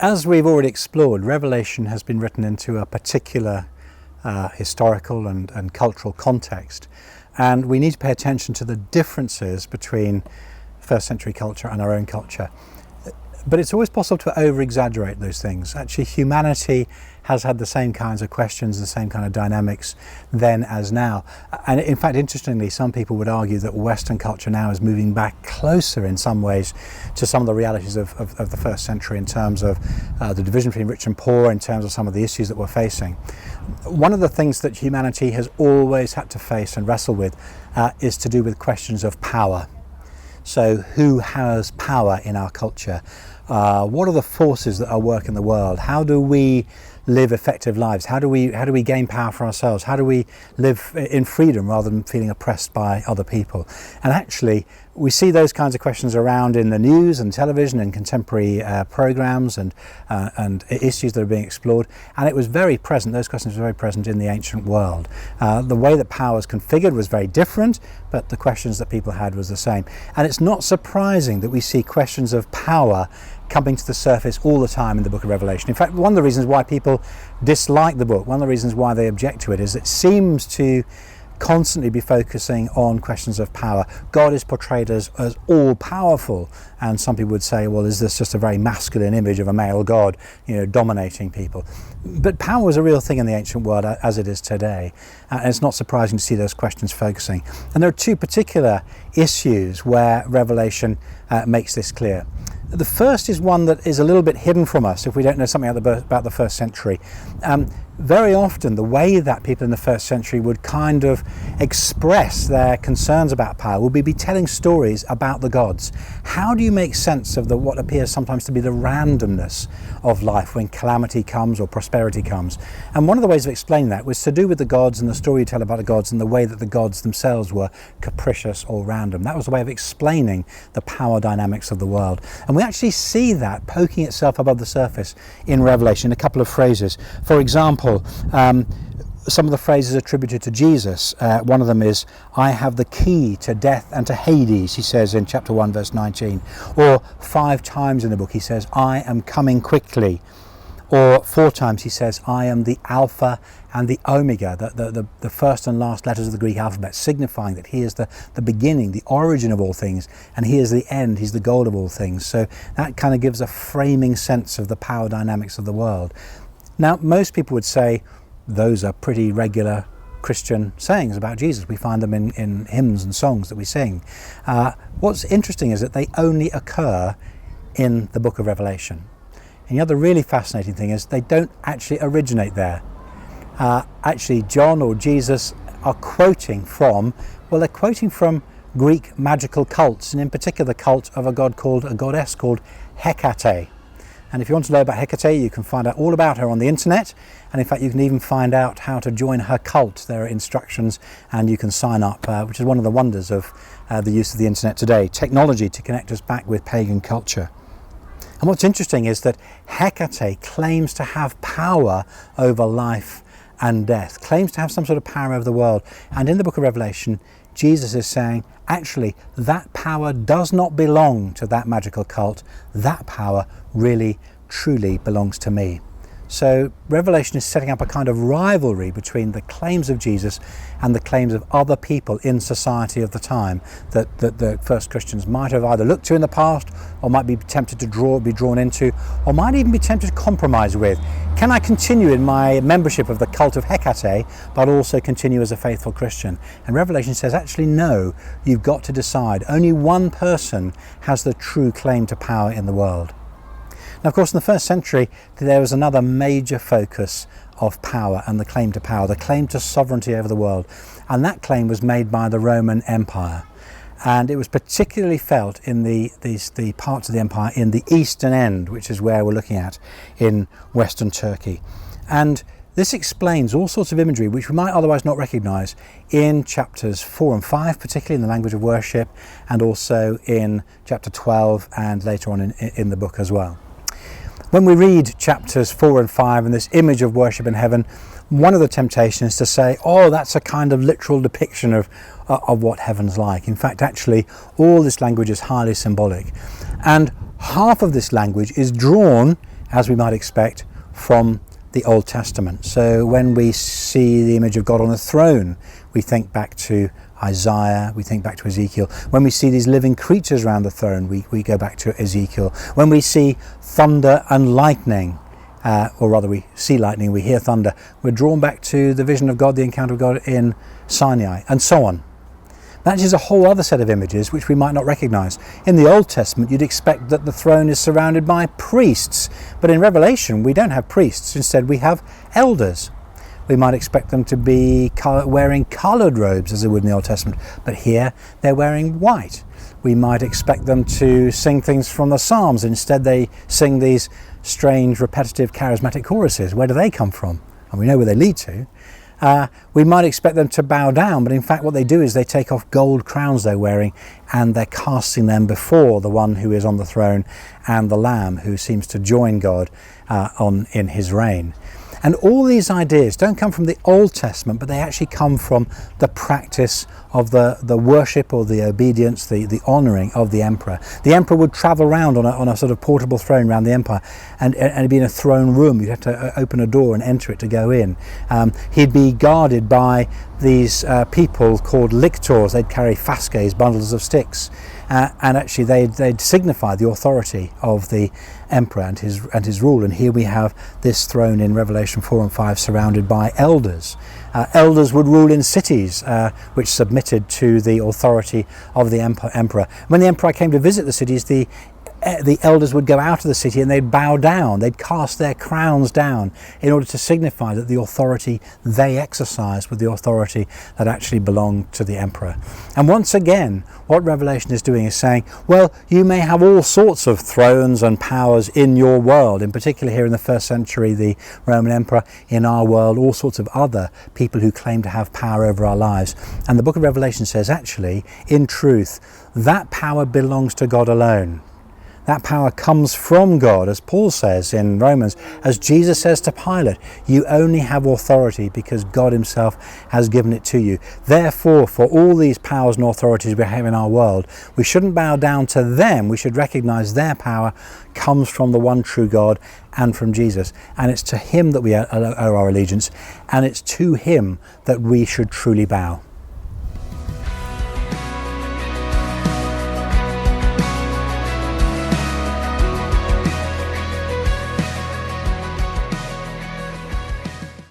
As we've already explored, Revelation has been written into a particular historical and cultural context, and we need to pay attention to the differences between first century culture and our own culture. But it's always possible to over-exaggerate those things. Actually, humanity has had the same kinds of questions, the same kind of dynamics then as now. And in fact, interestingly, some people would argue that Western culture now is moving back closer in some ways to some of the realities of the first century in terms of the division between rich and poor, in terms of some of the issues that we're facing. One of the things that humanity has always had to face and wrestle with is to do with questions of power. So who has power in our culture? What are the forces that are working in the world? How do we live effective lives? How do we gain power for ourselves? How do we live in freedom rather than feeling oppressed by other people? And actually, we see those kinds of questions around in the news and television and contemporary programs and issues that are being explored. And it was very present, those questions were very present in the ancient world. The way that power was configured was very different, but the questions that people had was the same. And it's not surprising that we see questions of power coming to the surface all the time in the book of Revelation. In fact, one of the reasons why people dislike the book, one of the reasons why they object to it, is it seems to constantly be focusing on questions of power. God is portrayed as all-powerful, and some people would say, well, is this just a very masculine image of a male God, dominating people? But power was a real thing in the ancient world as it is today, and it's not surprising to see those questions focusing. And there are two particular issues where Revelation makes this clear. The first is one that is a little bit hidden from us if we don't know something about the first century. Very often the way that people in the first century would kind of express their concerns about power would be telling stories about the gods. How do you make sense of what appears sometimes to be the randomness of life when calamity comes or prosperity comes? And one of the ways of explaining that was to do with the gods and the story you tell about the gods and the way that the gods themselves were capricious or random. That was a way of explaining the power dynamics of the world. And we actually see that poking itself above the surface in Revelation in a couple of phrases. For example, some of the phrases attributed to Jesus. One of them is, I have the key to death and to Hades, he says in chapter 1 verse 19. Or 5 times in the book he says, I am coming quickly. Or 4 times he says, I am the Alpha and the Omega, the first and last letters of the Greek alphabet, signifying that he is the beginning, the origin of all things, and he is the end, he's the goal of all things. So that kind of gives a framing sense of the power dynamics of the world. Now, most people would say those are pretty regular Christian sayings about Jesus. We find them in hymns and songs that we sing. What's interesting is that they only occur in the book of Revelation. And the other really fascinating thing is they don't actually originate there. Actually, John or Jesus are quoting from Greek magical cults, and in particular the cult of a goddess called Hecate. And if you want to know about Hecate, you can find out all about her on the internet. And in fact, you can even find out how to join her cult. There are instructions and you can sign up, which is one of the wonders of the use of the internet today. Technology to connect us back with pagan culture. And what's interesting is that Hecate claims to have power over life and death, claims to have some sort of power over the world. And in the book of Revelation, Jesus is saying, actually, that power does not belong to that magical cult. That power really, truly belongs to me. So Revelation is setting up a kind of rivalry between the claims of Jesus and the claims of other people in society of the time that the first Christians might have either looked to in the past or might be tempted to be drawn into, or might even be tempted to compromise with. Can I continue in my membership of the cult of Hecate but also continue as a faithful Christian? And Revelation says, actually no, you've got to decide. Only one person has the true claim to power in the world. Now, of course, in the first century, there was another major focus of power and the claim to power, the claim to sovereignty over the world. And that claim was made by the Roman Empire. And it was particularly felt in the parts of the empire in the eastern end, which is where we're looking at in Western Turkey. And this explains all sorts of imagery which we might otherwise not recognize in chapters 4 and 5, particularly in the language of worship, and also in chapter 12 and later on in the book as well. When we read chapters 4 and 5 and this image of worship in heaven, one of the temptations is to say, oh, that's a kind of literal depiction of what heaven's like. In fact, actually, all this language is highly symbolic. And half of this language is drawn as we might expect, from the Old Testament. So when we see the image of God on the throne, we think back to Isaiah, we think back to Ezekiel. When we see these living creatures around the throne, we go back to Ezekiel. When we see thunder and lightning, or rather we see lightning, we hear thunder, we're drawn back to the vision of God, the encounter of God in Sinai, and so on. That is a whole other set of images which we might not recognise. In the Old Testament, you'd expect that the throne is surrounded by priests, but in Revelation we don't have priests. Instead we have elders. We might expect them to be wearing coloured robes as they would in the Old Testament, but here they're wearing white. We might expect them to sing things from the Psalms. Instead they sing these strange, repetitive, charismatic choruses. Where do they come from? And we know where they lead to. We might expect them to bow down, but in fact what they do is they take off gold crowns they're wearing and they're casting them before the one who is on the throne and the Lamb who seems to join God in his reign. And all these ideas don't come from the Old Testament, but they actually come from the practice of the worship or the obedience, the honouring of the emperor. The emperor would travel around on a sort of portable throne around the empire, and it'd be in a throne room. You'd have to open a door and enter it to go in. He'd be guarded by these people called lictors. They'd carry fasces, bundles of sticks, and actually they'd signify the authority of the emperor and his rule. And here we have this throne in Revelation 4 and 5 surrounded by elders. Elders would rule in cities which submitted to the authority of the emperor. When the emperor came to visit the cities, the elders would go out of the city and they'd bow down, they'd cast their crowns down in order to signify that the authority they exercised was the authority that actually belonged to the emperor. And once again, what Revelation is doing is saying, well, you may have all sorts of thrones and powers in your world, in particular here in the first century, the Roman emperor, in our world, all sorts of other people who claim to have power over our lives. And the book of Revelation says, actually, in truth, that power belongs to God alone. That power comes from God, as Paul says in Romans, as Jesus says to Pilate, you only have authority because God himself has given it to you. Therefore, for all these powers and authorities we have in our world, we shouldn't bow down to them. We should recognize their power comes from the one true God and from Jesus. And it's to him that we owe our allegiance, and it's to him that we should truly bow.